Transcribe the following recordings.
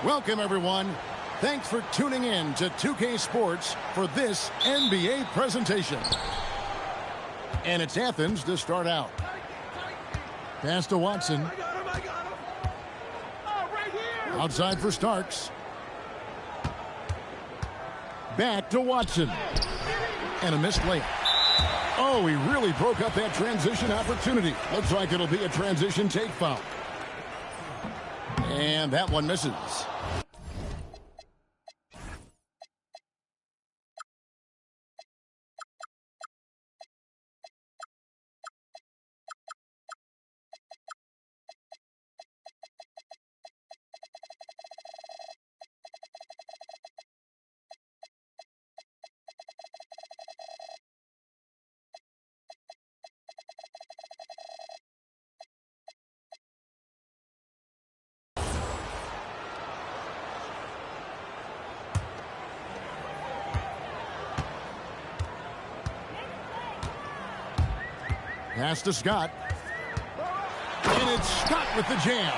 Welcome, everyone. Thanks for tuning in to 2K Sports for this NBA presentation. And it's Athens to start out. Pass to Watson. Outside for Starks. Back to Watson. And a missed layup. Oh, he really broke up that transition opportunity. Looks like it'll be a transition take foul. And that one misses. Pass to Scott. And it's Scott with the jam.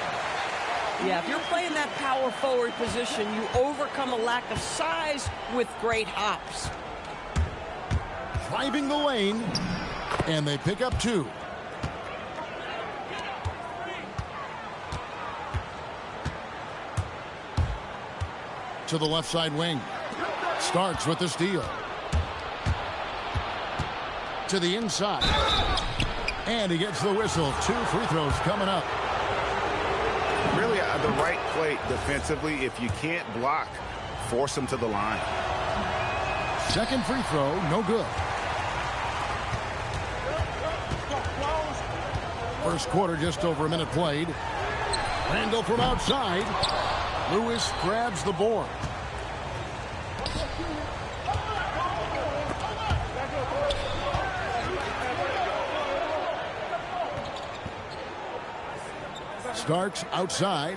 Yeah, if you're playing that power forward position, you overcome a lack of size with great hops. Driving the lane. And they pick up 2. To the left side wing. Starks with the steal. To the inside. And he gets the whistle. 2 free throws coming up. Really the right play defensively. If you can't block, force him to the line. Second free throw, no good. First quarter, just over a minute played. Randall from outside. Lewis grabs the board. Starks outside.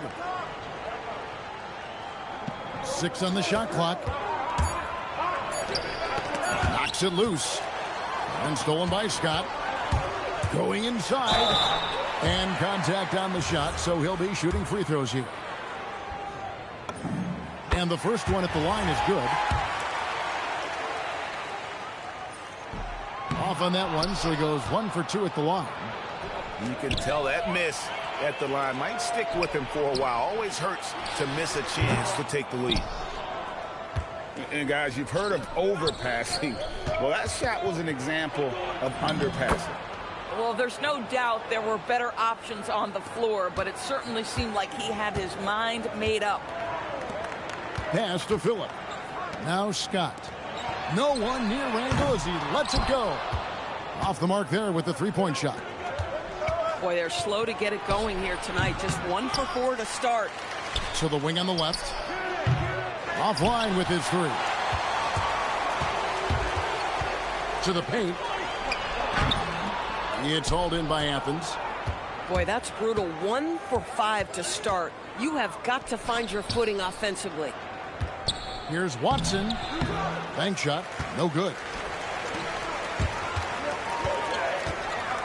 6 on the shot clock. Knocks it loose. And stolen by Scott. Going inside. And contact on the shot, so he'll be shooting free throws here. And the first one at the line is good. Off on that one, so he goes 1 for 2 at the line. You can tell that miss at the line might stick with him for a while. Always hurts to miss a chance to take the lead. And guys, you've heard of overpassing. Well, that shot was an example of underpassing. Well, there's no doubt there were better options on the floor, but it certainly seemed like he had his mind made up. Pass to Phillip. Now Scott. No one near Randall as he lets it go. Off the mark there with the three-point shot. Boy, they're slow to get it going here tonight. Just 1 for 4 to start. To the wing on the left. Offline with his 3. To the paint. It's hauled in by Athens. Boy, that's brutal. 1 for 5 to start. You have got to find your footing offensively. Here's Watson. Bank shot. No good.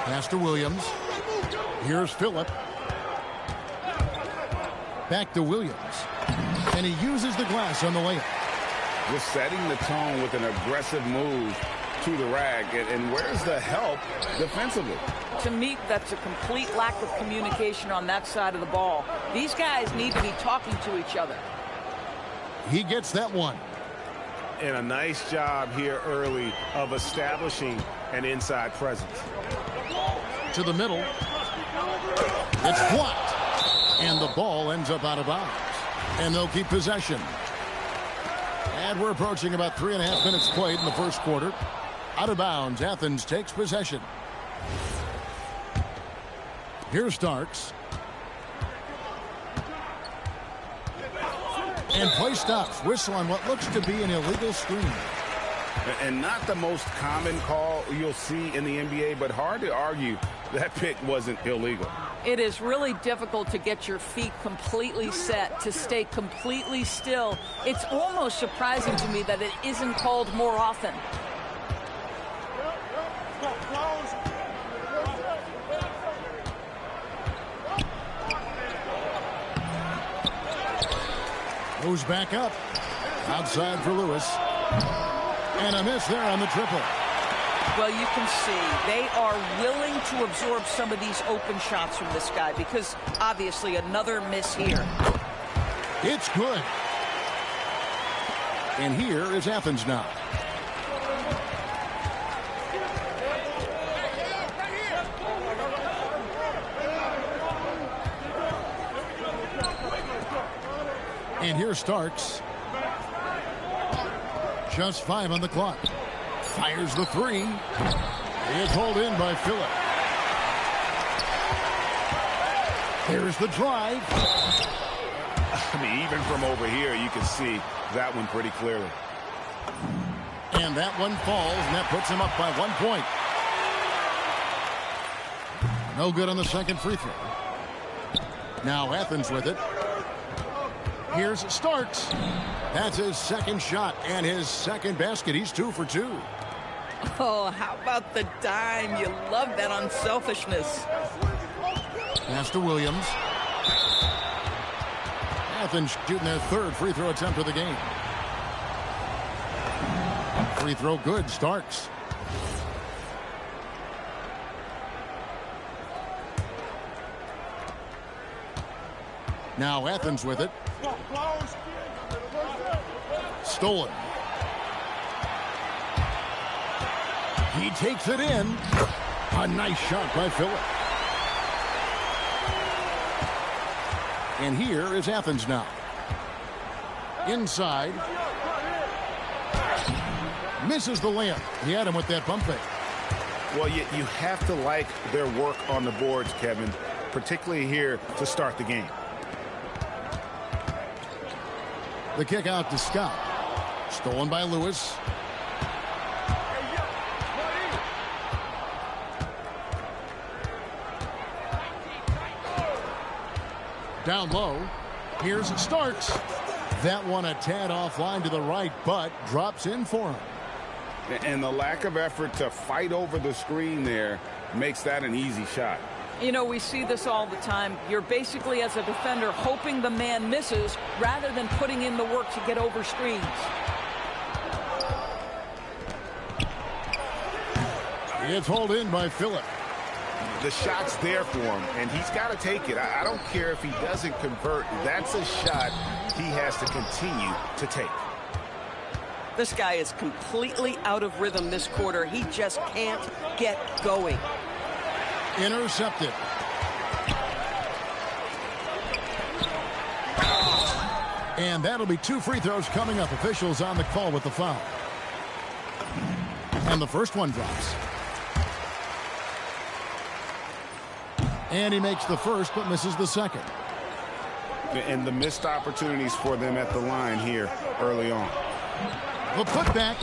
Pass to Williams. Here's Phillip. Back to Williams. And he uses the glass on the layup. Just setting the tone with an aggressive move to the rack. And where's the help defensively? To me, that's a complete lack of communication on that side of the ball. These guys need to be talking to each other. He gets that one. And a nice job here early of establishing an inside presence. To the middle. It's blocked. And the ball ends up out of bounds. And they'll keep possession. And we're approaching about 3.5 minutes played in the first quarter. Out of bounds, Athens takes possession. Here's Starks. And play stops. Whistle on what looks to be an illegal screen. And not the most common call you'll see in the NBA, but hard to argue that pick wasn't illegal. It is really difficult to get your feet completely set, to stay completely still. It's almost surprising to me that it isn't called more often. Goes back up. Outside for Lewis. And a miss there on the triple. Well, you can see they are willing to absorb some of these open shots from this guy because obviously another miss here. It's good. And here is Athens now. And here's Starks. Just 5 on the clock. Fires the 3. It's pulled in by Phillip. Here's the drive. I mean, even from over here, you can see that one pretty clearly. And that one falls, and that puts him up by 1 point. No good on the second free throw. Now Athens with it. Here's Starks. That's his second shot and his second basket. He's 2 for 2. Oh, how about the dime? You love that unselfishness. Pass to Williams. Athens shooting their third free throw attempt of the game. Free throw good. Starks. Now Athens with it. Stolen. He takes it in. A nice shot by Phillip. And here is Athens now. Inside. Misses the layup. He had him with that pump fake. Well, you have to like their work on the boards, Kevin, particularly here to start the game. The kick out to Scott. Stolen by Lewis. Down low. Here's Starks. That one a tad offline to the right, but drops in for him. And the lack of effort to fight over the screen there makes that an easy shot. You know, we see this all the time. You're basically, as a defender, hoping the man misses rather than putting in the work to get over screens. It's hauled in by Phillip. The shot's there for him, and he's got to take it. I don't care if he doesn't convert. That's a shot he has to continue to take. This guy is completely out of rhythm this quarter. He just can't get going. Intercepted. And that'll be 2 free throws coming up. Officials on the call with the foul. And the first one drops. And he makes the first but misses the second. And the missed opportunities for them at the line here early on. The putback.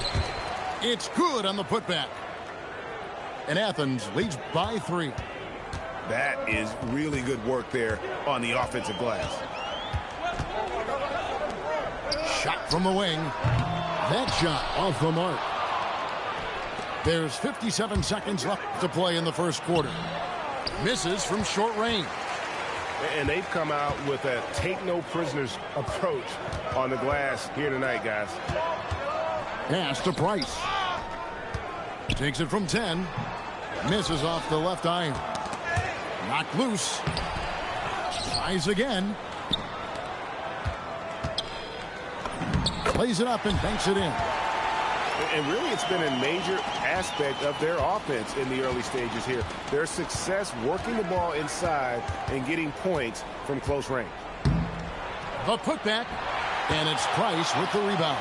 It's good on the putback. And Athens leads by 3. That is really good work there on the offensive glass. Shot from the wing. That shot off the mark. There's 57 seconds left to play in the first quarter. Misses from short range. And they've come out with a take-no-prisoners approach on the glass here tonight, guys. Pass to Price. Takes it from 10. Misses off the left iron. Knocked loose. Tries again. Plays it up and banks it in. And really, it's been a major aspect of their offense in the early stages here. Their success working the ball inside and getting points from close range. The putback. And it's Price with the rebound.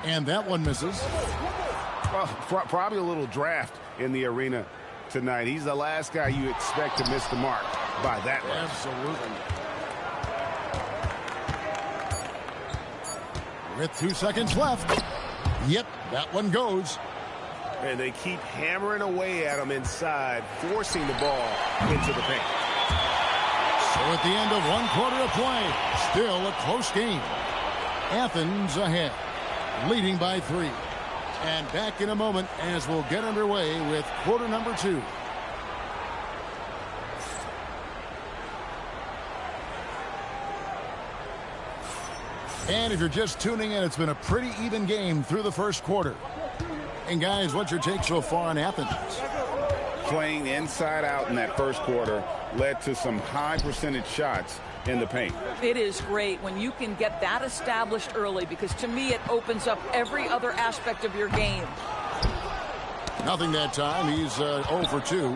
And that one misses. Well, probably a little draft in the arena tonight. He's the last guy you expect to miss the mark by that much. Absolutely. With 2 seconds left. Yep, that one goes. And they keep hammering away at him inside, forcing the ball into the paint. So at the end of 1 quarter of play, still a close game. Athens ahead, leading by 3. And back in a moment as we'll get underway with quarter number 2. And if you're just tuning in, it's been a pretty even game through the first quarter. And guys, what's your take so far on Athens? Playing inside out in that first quarter led to some high percentage shots in the paint. It is great when you can get that established early, because to me it opens up every other aspect of your game. Nothing that time. He's 0 for 2.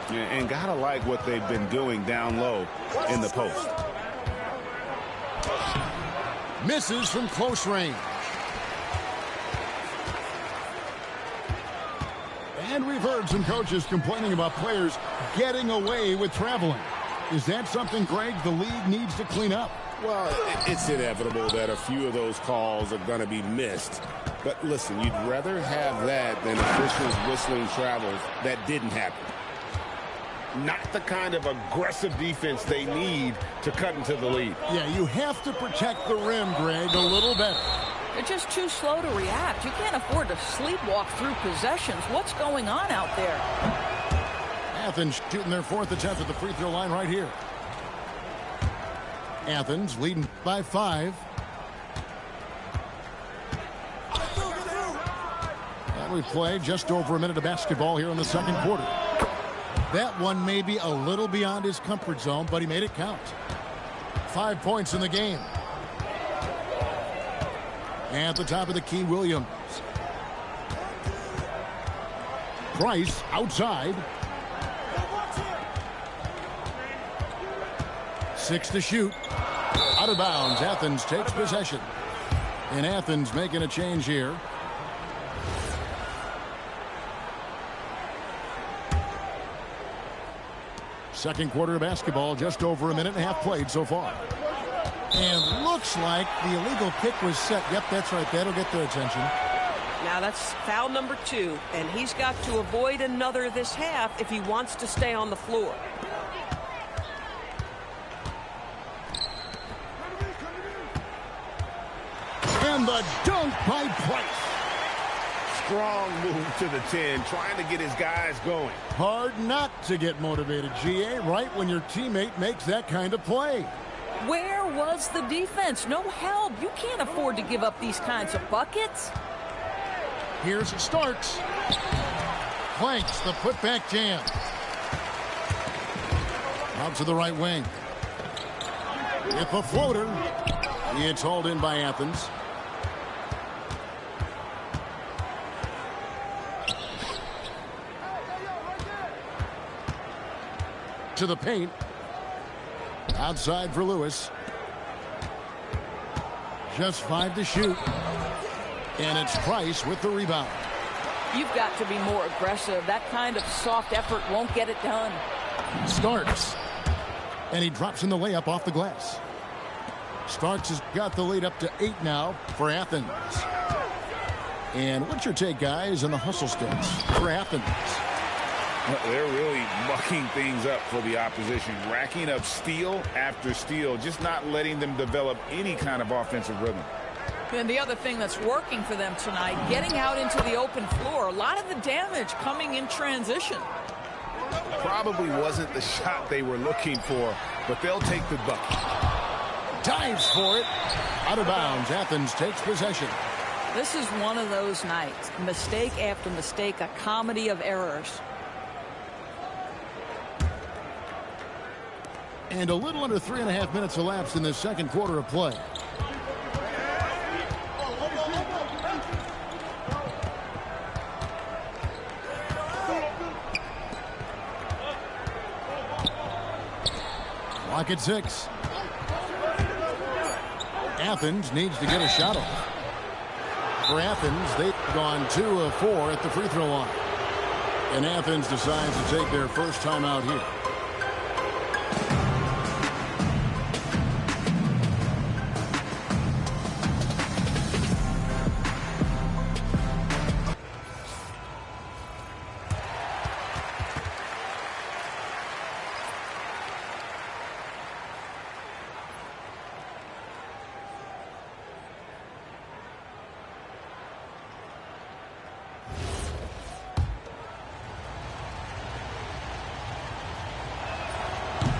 And gotta like what they've been doing down low in the post. Misses from close range. And we've heard some coaches complaining about players getting away with traveling. Is that something, Greg, the league needs to clean up? Well, it's inevitable that a few of those calls are going to be missed. But listen, you'd rather have that than officials whistling travels that didn't happen. Not the kind of aggressive defense they need to cut into the lead. Yeah, you have to protect the rim, Greg, a little better. They're just too slow to react. You can't afford to sleepwalk through possessions. What's going on out there? Athens shooting their 4th attempt at the free throw line right here. Athens leading by 5. And we play just over a minute of basketball here in the second quarter. That one may be a little beyond his comfort zone, but he made it count. 5 points in the game. At the top of the key, Williams. Price outside. 6 to shoot. Out of bounds. Athens takes possession. And Athens making a change here. Second quarter of basketball, just over a minute and a half played so far. And looks like the illegal kick was set. Yep, that's right. That'll get their attention. Now that's foul number 2, and he's got to avoid another this half if he wants to stay on the floor. And the dunk by Price. Strong move to the 10, trying to get his guys going. Hard not to get motivated, GA, right when your teammate makes that kind of play. Where was the defense? No help. You can't afford to give up these kinds of buckets. Here's Starks. Planks the putback jam. Out to the right wing. With a floater. It's hauled in by Athens. To the paint. Outside for Lewis. Just 5 to shoot. And it's Price with the rebound. You've got to be more aggressive. That kind of soft effort won't get it done. Starks. And he drops in the layup off the glass. Starks has got the lead up to 8 now for Athens. And what's your take, guys, on the hustle sticks for Athens? They're really mucking things up for the opposition, racking up steal after steal, just not letting them develop any kind of offensive rhythm. And the other thing that's working for them tonight, getting out into the open floor. A lot of the damage coming in transition. Probably wasn't the shot they were looking for, but they'll take the bucket. Dives for it. Out of bounds. Athens takes possession. This is one of those nights. Mistake after mistake, a comedy of errors. And a little under 3.5 minutes elapsed in this second quarter of play. Clock at 6. Athens needs to get a shot off. For Athens, they've gone 2 of 4 at the free throw line. And Athens decides to take their first time out here.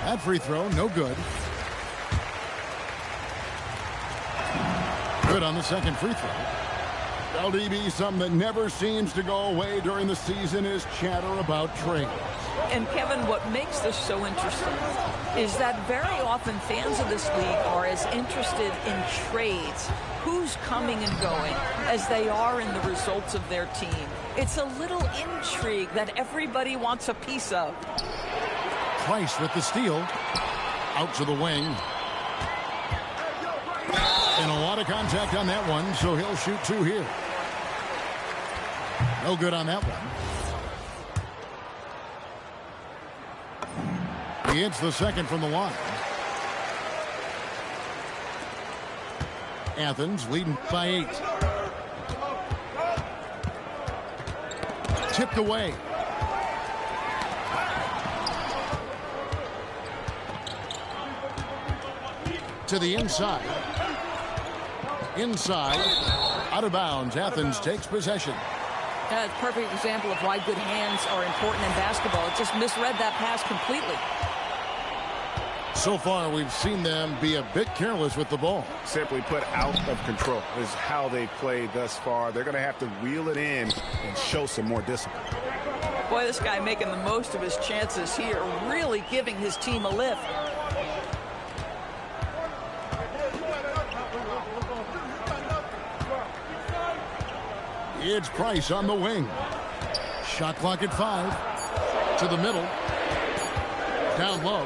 That free throw, no good. Good on the second free throw. LDB, something that never seems to go away during the season is chatter about trades. And Kevin, what makes this so interesting is that very often fans of this league are as interested in trades, who's coming and going, as they are in the results of their team. It's a little intrigue that everybody wants a piece of. Price with the steal. Out to the wing. And a lot of contact on that one, so he'll shoot two here. No good on that one. He hits the second from the line. Athens leading by 8. Tipped away. To the inside. Inside. Out of bounds. Athens takes possession. That's a perfect example of why good hands are important in basketball. It just misread that pass completely. So far, we've seen them be a bit careless with the ball. Simply put, out of control is how they've played thus far. They're going to have to reel it in and show some more discipline. Boy, this guy making the most of his chances here, really giving his team a lift. It's Price on the wing. Shot clock at 5. To the middle. Down low.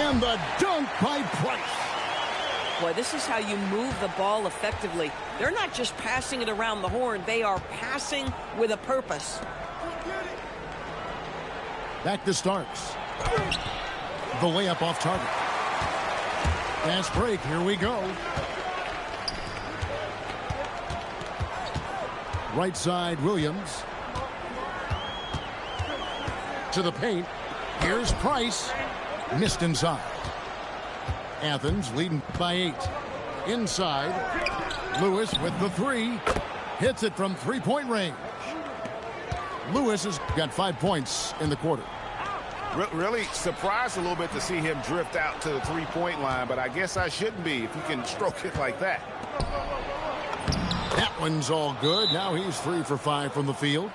And the dunk by Price. Boy, this is how you move the ball effectively. They're not just passing it around the horn. They are passing with a purpose. Back to Starks. The layup off target. Fast break. Here we go. Right side, Williams. To the paint. Here's Price. Missed inside. Athens leading by 8. Inside. Lewis with the 3. Hits it from three-point range. Lewis has got 5 points in the quarter. Really surprised a little bit to see him drift out to the three-point line, but I guess I shouldn't be if he can stroke it like that. That one's all good. Now he's 3 for 5 from the field.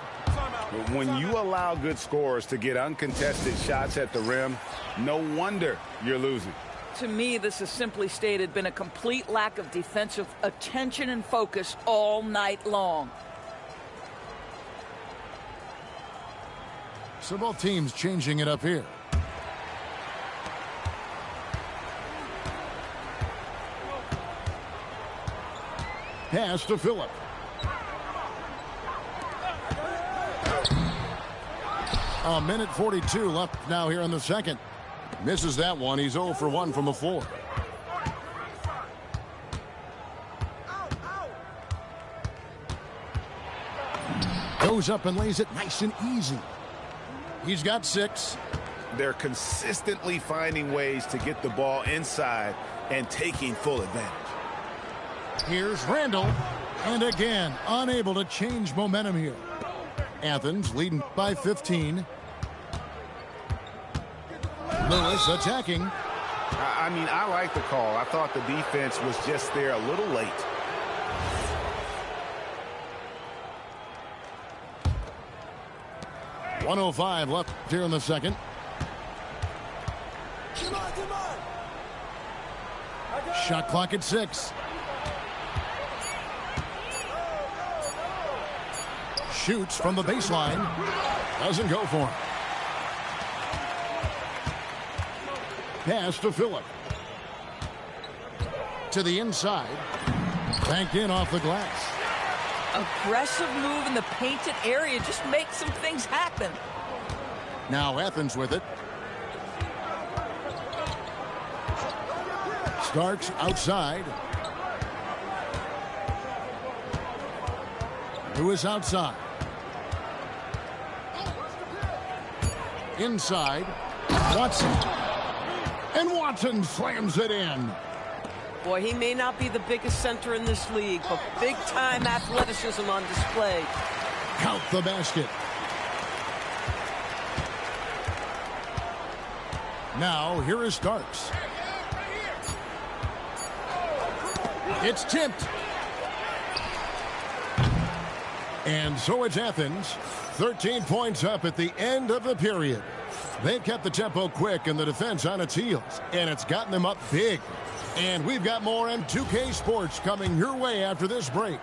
When you allow good scorers to get uncontested shots at the rim, no wonder you're losing. To me, this has simply stated been a complete lack of defensive attention and focus all night long. So both teams changing it up here. Pass to Phillip. A minute 42 left now here in the second. Misses that one. He's 0 for 1 from the floor. Goes up and lays it nice and easy. He's got 6. They're consistently finding ways to get the ball inside and taking full advantage. Here's Randall. And again, unable to change momentum here. Athens leading by 15. Lewis attacking. I mean, I like the call. I thought the defense was just there a little late. .105 left here in the second. Shot clock at 6. Shoots from the baseline. Doesn't go for him. Pass to Phillip. To the inside. Banked in off the glass. Aggressive move in the painted area. Just make some things happen. Now Athens with it. Starks outside. Lewis outside. Inside. Watson. And Watson slams it in. Boy, he may not be the biggest center in this league, but big-time athleticism on display. Count the basket. Now, here is Starks. It's tipped. And so it's Athens. 13 points up at the end of the period. They kept the tempo quick and the defense on its heels. And it's gotten them up big. And we've got more M2K Sports coming your way after this break.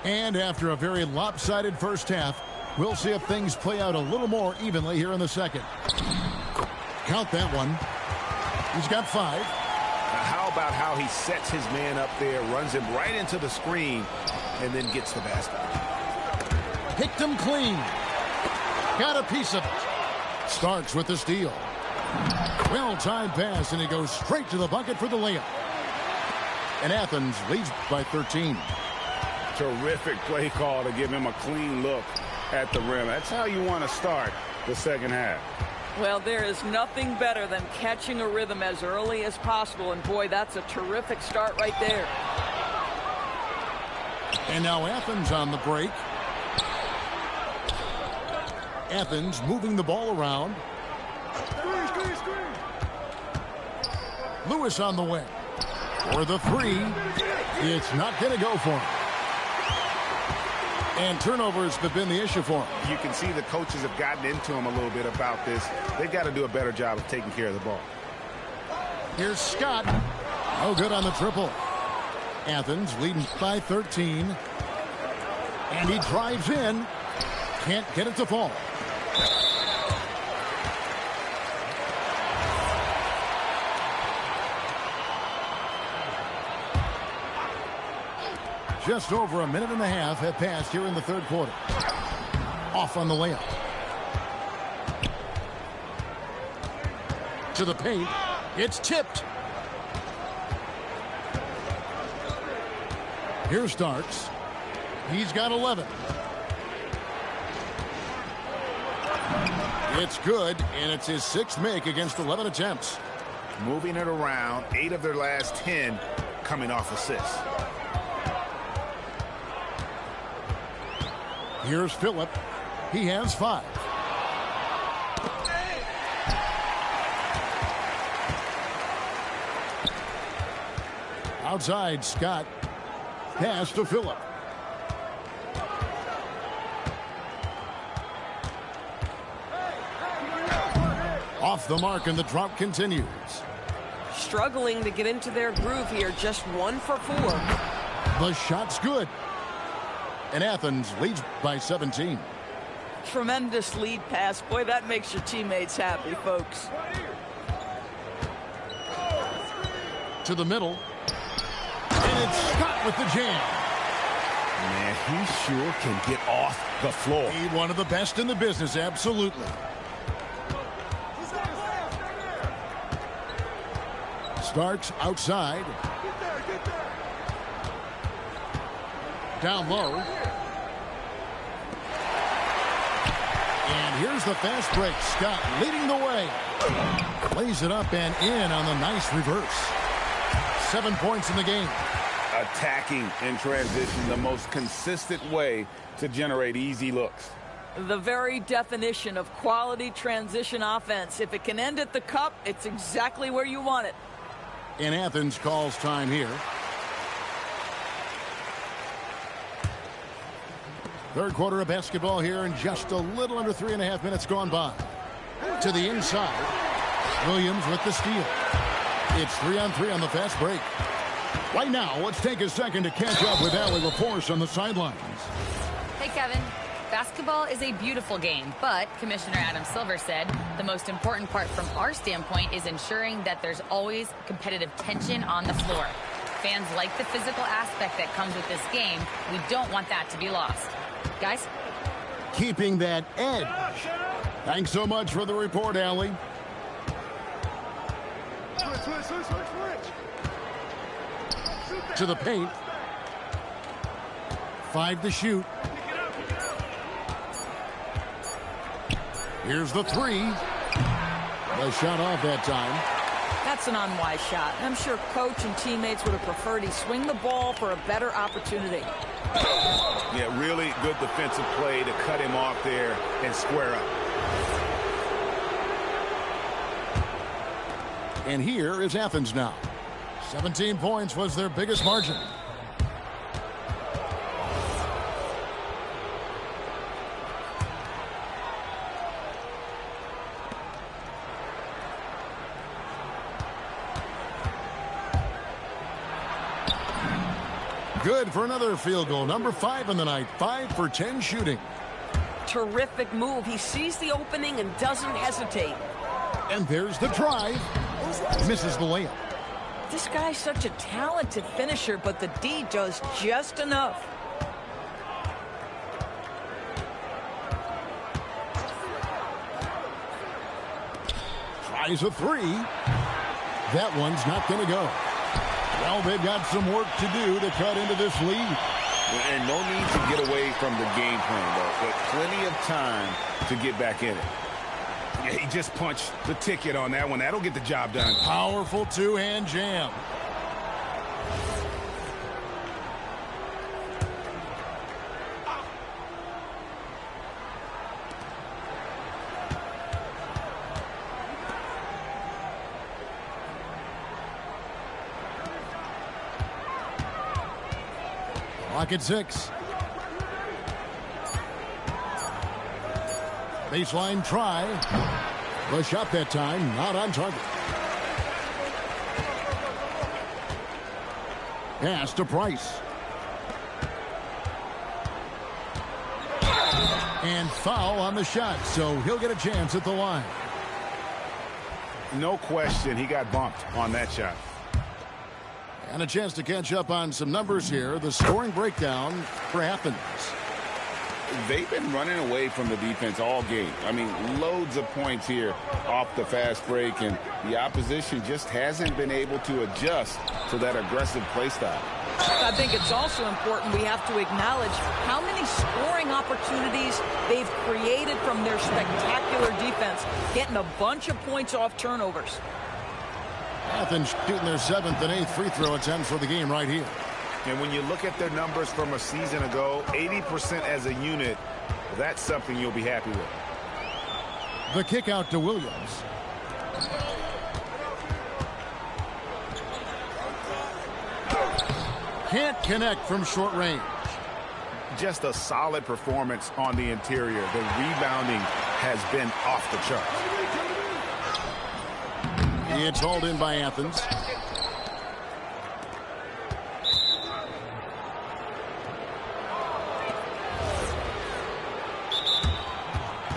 And after a very lopsided first half, we'll see if things play out a little more evenly here in the second. Count that one. He's got 5. Now how about how he sets his man up there, runs him right into the screen, and then gets the basket. Picked him clean. Got a piece of it. Starks with the steal. Well-timed pass, and he goes straight to the bucket for the layup. And Athens leads by 13. Terrific play call to give him a clean look at the rim. That's how you want to start the second half. Well, there is nothing better than catching a rhythm as early as possible. And, boy, that's a terrific start right there. And now Athens on the break. Athens moving the ball around. Lewis on the way. For the 3. It's not going to go for him. And turnovers have been the issue for him. You can see the coaches have gotten into him a little bit about this. They've got to do a better job of taking care of the ball. Here's Scott. No good on the triple. Athens leading by 13. And he drives in. Can't get it to fall. Just over a minute and a half have passed here in the third quarter. Off on the layup. To the paint. It's tipped. Here's Starks. He's got 11. It's good, and it's his 6th make against 11 attempts. Moving it around, 8 of their last 10 coming off assists. Here's Phillip. He has 5. Outside, Scott. Pass to Phillip. Off the mark, and the drop continues. Struggling to get into their groove here. Just 1 for 4. The shot's good. And Athens leads by 17. Tremendous lead pass. Boy, that makes your teammates happy, folks. To the middle. And it's Scott with the jam. Man, he sure can get off the floor. He's one of the best in the business, absolutely. Starks outside. Down low. And here's the fast break. Scott leading the way. Lays it up and in on the nice reverse. 7 points in the game. Attacking in transition, the most consistent way to generate easy looks. The very definition of quality transition offense. If it can end at the cup, it's exactly where you want it. And Athens calls time here. Third quarter of basketball here, and just a little under 3.5 minutes gone by. To the inside. Williams with the steal. It's 3-on-3 on the fast break. Right now, let's take a second to catch up with Allie LaForce on the sidelines. Hey, Kevin. Basketball is a beautiful game, but Commissioner Adam Silver said the most important part from our standpoint is ensuring that there's always competitive tension on the floor. Fans like the physical aspect that comes with this game. We don't want that to be lost. Guys? Keeping that edge. Thanks so much for the report, Allie. To the paint. 5 to shoot. Here's the 3. The shot off that time. That's an unwise shot. I'm sure coach and teammates would have preferred he swing the ball for a better opportunity. Yeah, really good defensive play to cut him off there and square up. And here is Athens now. 17 points was their biggest margin. Good for another field goal. Number 5 in the night. 5 for 10 shooting. Terrific move. He sees the opening and doesn't hesitate. And there's the drive. Misses the layup. This guy's such a talented finisher, but the D does just enough. Tries a 3. That one's not going to go. Well, they've got some work to do to cut into this lead. And no need to get away from the game plan, though. But plenty of time to get back in it. Yeah, he just punched the ticket on that one. That'll get the job done. Powerful two-hand jam. Clock at 6. Baseline try. The shot that time, not on target. Pass to Price. And foul on the shot, so he'll get a chance at the line. No question, he got bumped on that shot. And a chance to catch up on some numbers here. The scoring breakdown for Athens. They've been running away from the defense all game. I mean, loads of points here off the fast break, and the opposition just hasn't been able to adjust to that aggressive play style. I think it's also important we have to acknowledge how many scoring opportunities they've created from their spectacular defense, getting a bunch of points off turnovers. Athens shooting their 7th and 8th free throw attempts for the game right here. And when you look at their numbers from a season ago, 80% as a unit, that's something you'll be happy with. The kick out to Williams. Can't connect from short range. Just a solid performance on the interior. The rebounding has been off the charts. It's hauled in by Athens.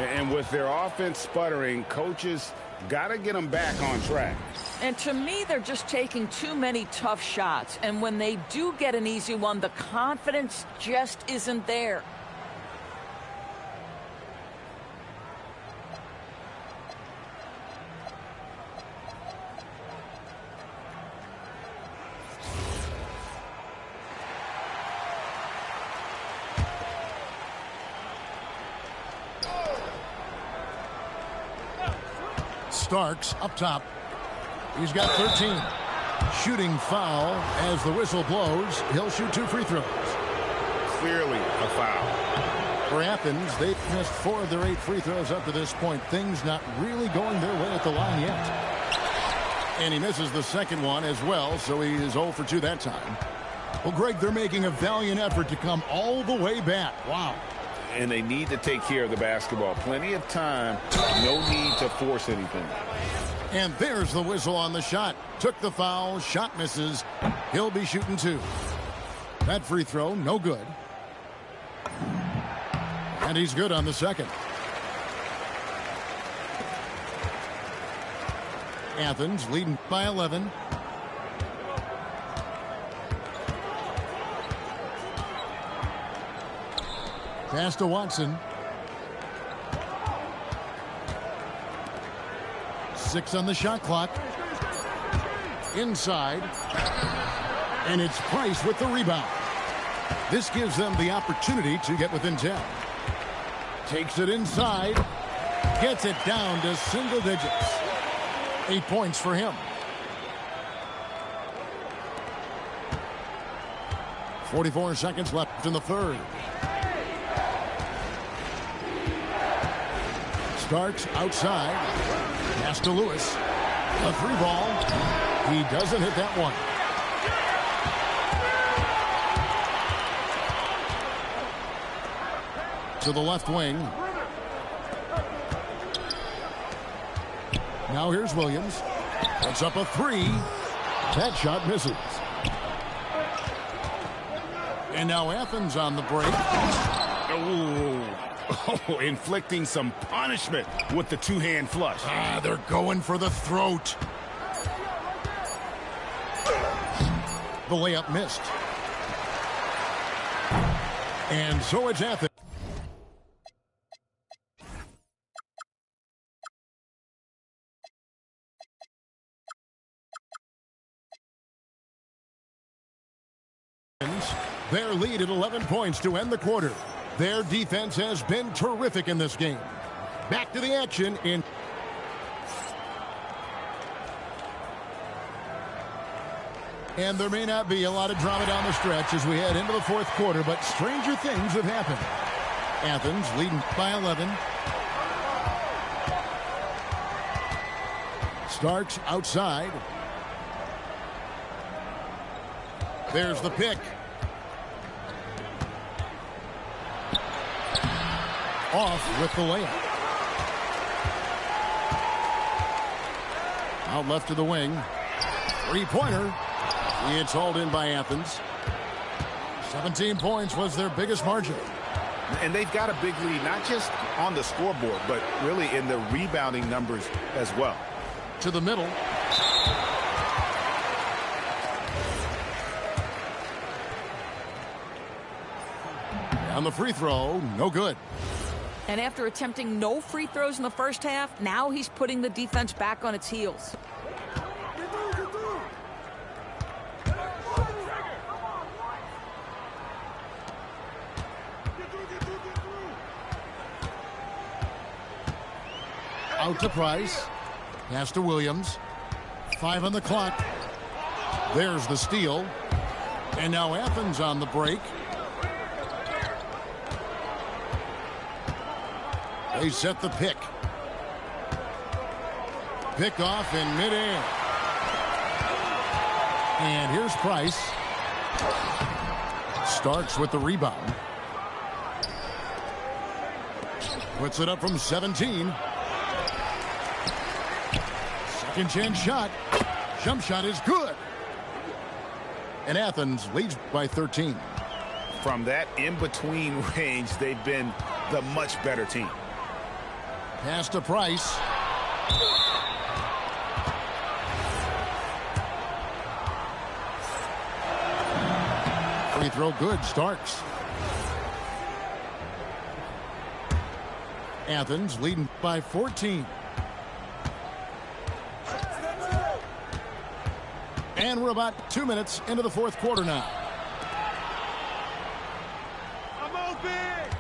And with their offense sputtering, coaches got to get them back on track. And to me, they're just taking too many tough shots. And when they do get an easy one, the confidence just isn't there. Starks up top. He's got 13. Shooting foul as the whistle blows. He'll shoot 2 free throws. Clearly a foul. For Athens, they've missed 4 of their 8 free throws up to this point. Things not really going their way at the line yet. And he misses the second one as well, so he is 0 for 2 that time. Well, Greg, they're making a valiant effort to come all the way back. Wow. And they need to take care of the basketball. Plenty of time. No need to force anything. And there's the whistle on the shot. Took the foul. Shot misses. He'll be shooting 2. That free throw, no good. And he's good on the second. Athens leading by 11. Pass to Watson. 6 on the shot clock. Inside. And it's Price with the rebound. This gives them the opportunity to get within 10. Takes it inside. Gets it down to single digits. 8 points for him. 44 seconds left in the third. Starks outside. Pass to Lewis. A three ball. He doesn't hit that one. To the left wing. Now here's Williams. Puts up a three. That shot misses. And now Athens on the break. Oh, inflicting some punishment with the two-hand flush. They're going for the throat. The layup missed. And so it's Athens. Their lead at 11 points to end the quarter. Their defense has been terrific in this game. Back to the action in... And there may not be a lot of drama down the stretch as we head into the fourth quarter, but stranger things have happened. Athens leading by 11. Starks outside. There's the pick. Off with the layup. Out left to the wing. Three-pointer. It's hauled in by Athens. 17 points was their biggest margin. And they've got a big lead, not just on the scoreboard, but really in the rebounding numbers as well. To the middle. On the free throw, no good. And after attempting no free throws in the first half, now he's putting the defense back on its heels. Out to Price. Pass to Williams. 5 on the clock. There's the steal. And now Athens on the break. They set the pick. Pick off in midair. And here's Price. Starks with the rebound. Puts it up from 17. Second chance shot. Jump shot is good. And Athens leads by 13. From that in-between range, they've been the much better team. Pass to Price. Free throw good. Starks. Athens leading by 14. And we're about 2 minutes into the fourth quarter now. I'm open.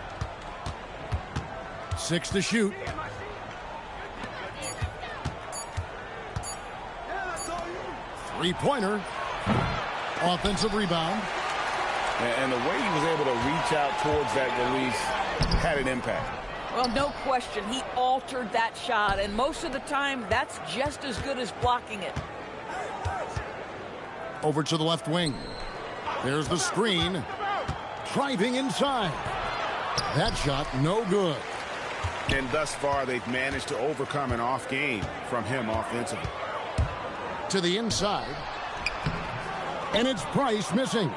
6 to shoot. Three-pointer. Offensive rebound. And the way he was able to reach out towards that release had an impact. Well, no question. He altered that shot, and most of the time, that's just as good as blocking it. Over to the left wing. There's the screen. Driving inside. That shot, no good. And thus far, they've managed to overcome an off game from him offensively. To the inside. And it's Price missing.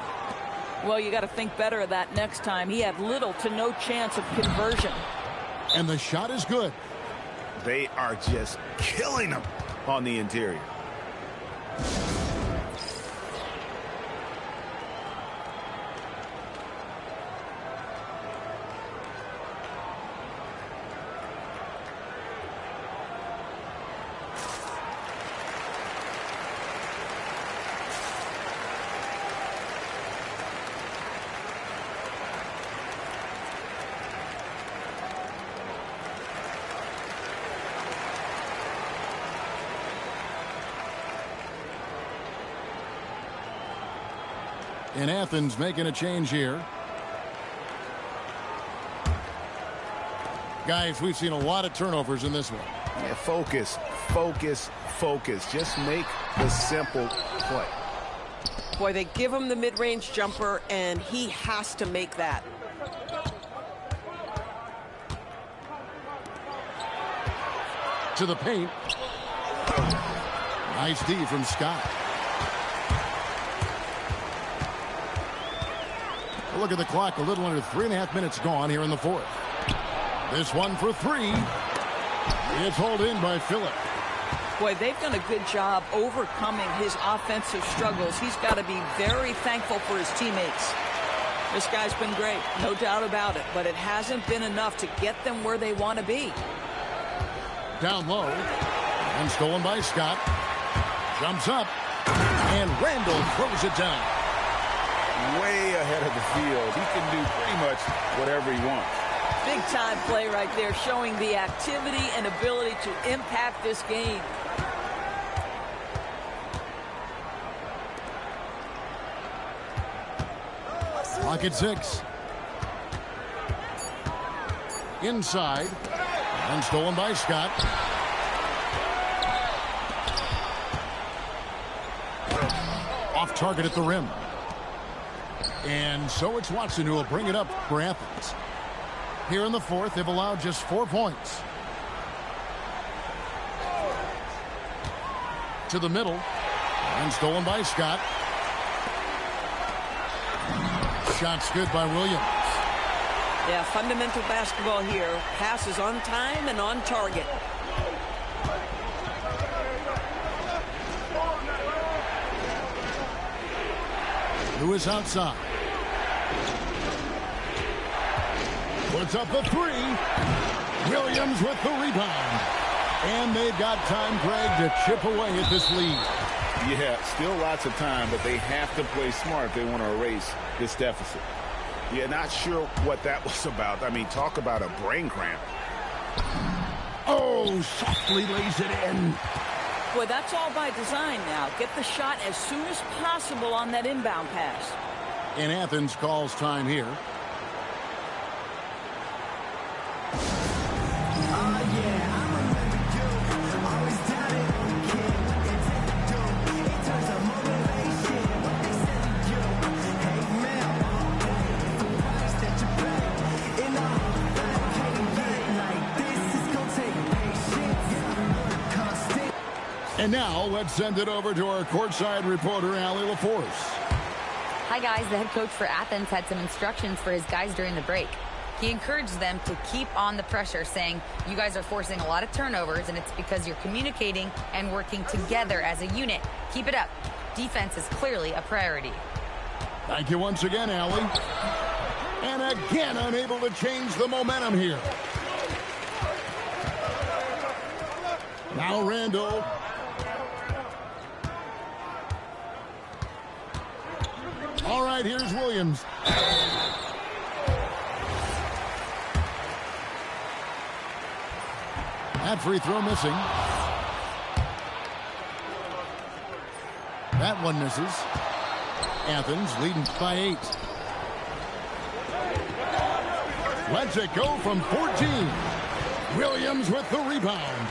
Well, you got to think better of that next time. He had little to no chance of conversion. And the shot is good. They are just killing him on the interior. And Athens making a change here. Guys, we've seen a lot of turnovers in this one. Yeah, focus. focus, focus. Just make the simple play. Boy, they give him the mid-range jumper, and he has to make that. To the paint. Nice D from Scott. Look at the clock. A little under 3.5 minutes gone here in the fourth. This one for three. It's hauled in by Phillip. Boy, they've done a good job overcoming his offensive struggles. He's got to be very thankful for his teammates. This guy's been great, no doubt about it, but it hasn't been enough to get them where they want to be. Down low, and stolen by Scott. Jumps up, and Randall throws it down. Way ahead of the field. He can do pretty much whatever he wants. Big time play right there, showing the activity and ability to impact this game. Clock at 6. Inside. And stolen by Scott. Off target at the rim. And so it's Watson who will bring it up for Athens. Here in the fourth, they've allowed just 4 points. To the middle. And stolen by Scott. Shot's good by Williams. Yeah, fundamental basketball here. Passes on time and on target. Lewis outside. Puts up the three. Williams with the rebound. And they've got time, Greg, to chip away at this lead. Yeah, still lots of time, but they have to play smart if they want to erase this deficit. Yeah, not sure what that was about. I mean, talk about a brain cramp. Oh, softly lays it in. Boy, that's all by design now. Get the shot as soon as possible on that inbound pass. And Athens calls time here. And now, let's send it over to our courtside reporter, Allie LaForce. Hi, guys. The head coach for Athens had some instructions for his guys during the break. He encouraged them to keep on the pressure, saying, you guys are forcing a lot of turnovers, and it's because you're communicating and working together as a unit. Keep it up. Defense is clearly a priority. Thank you once again, Allie. And again, unable to change the momentum here. Now Randall. All right, here's Williams. That free throw missing. That one misses. Athens leading by 8. Lets it go from 14. Williams with the rebound.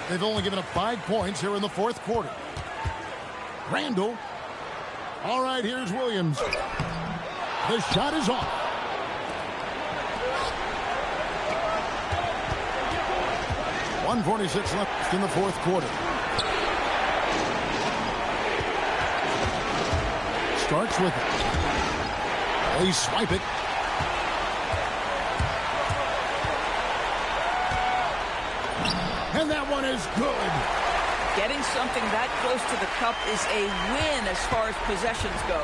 They've only given up 5 points here in the fourth quarter. Randall. All right, here's Williams. The shot is off. .146 left in the fourth quarter. Starts with it. They swipe it. And that one is good. Getting something that close to the cup is a win as far as possessions go.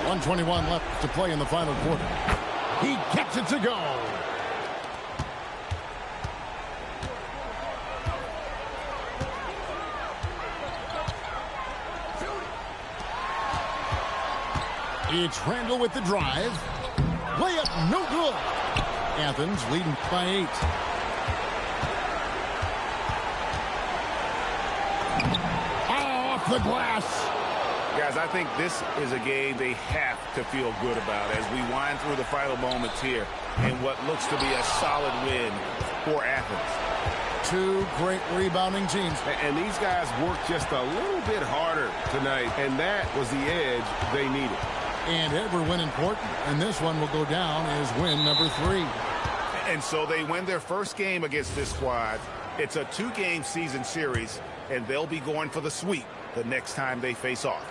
1:21 left to play in the final quarter. He gets it to go. It's Randall with the drive. Layup, no good. Athens leading by 8. Off the glass. Guys, I think this is a game they have to feel good about as we wind through the final moments here in what looks to be a solid win for Athens. Two great rebounding teams. And these guys worked just a little bit harder tonight, and that was the edge they needed. And every win important, and this one will go down as win number 3. And so they win their first game against this squad. It's a 2-game season series, and they'll be going for the sweep the next time they face off.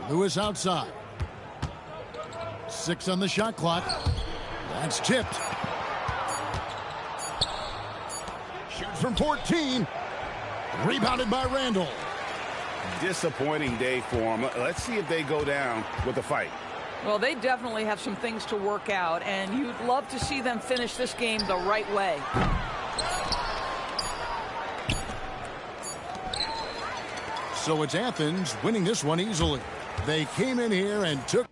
Lewis outside. 6 on the shot clock. That's tipped. Shoots from 14. Rebounded by Randall. Disappointing day for them. Let's see if they go down with a fight. Well, they definitely have some things to work out, and you'd love to see them finish this game the right way. So it's Athens winning this one easily. They came in here and took